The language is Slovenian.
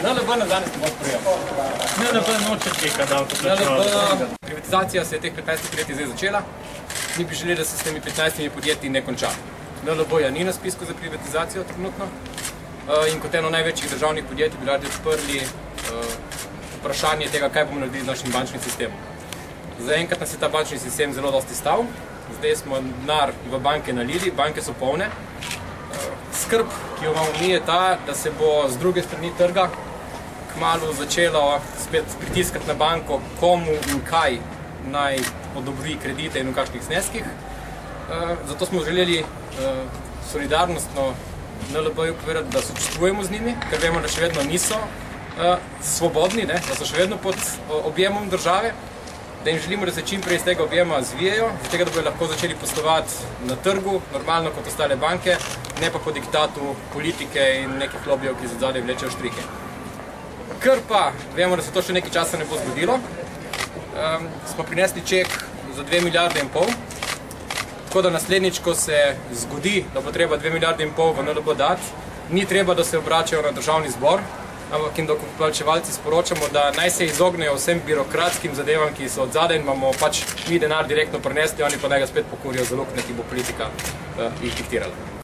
NLB nas danes ne bo sprejel. NLB noče čeka davkoplačevalcev. Privatizacija se je teh 15 let zdaj začela. Mi bi želeli, da se s temi 15 podjetji ne konča. NLB-ja ni na spisku za privatizacijo trenutno in kot eno največjih državnih podjetij bi radi odprli vprašanje tega, kaj bomo naredili z našim bančnim sistemom. Zaenkrat nas je ta bančni sistem zelo dosti stal. Zdaj smo denar v banke nalili, banke so polne. Skrb, ki jo imamo mi, je ta, da se bo z druge strani trga kmalu začelo spet pritiskati na banko, komu in kaj naj odobri kredite in v kakšnih zneskih. Zato smo želeli solidarnostno NLB-ju povedati, da sočustvujemo z njimi, ker vemo, da še vedno niso svobodni, da so še vedno pod objemom države, da jim želimo, da se čim prej iz tega objema zvijejo, zato da bodo lahko začeli poslovati na trgu, normalno kot ostale banke, ne pa po diktatu politike in nekih lobijev, ki zadaj vlečejo štrike. Ker pa vemo, da se to še nekaj časa ne bo zgodilo, smo prinesli ček za 2,5 milijarde, tako da naslednjič, ko se zgodi, da bo treba 2,5 milijarde v NLB dati, ni treba, da se obračajo na državni zbor, ampak jim davkoplačevalci sporočamo, da naj se izognejo vsem birokratskim zadevam, ki so odzadaj in imamo pač mi denar direktno prinesli, oni pa naj ga spet pokurijo za luknje, ki bo politika jih diktirala.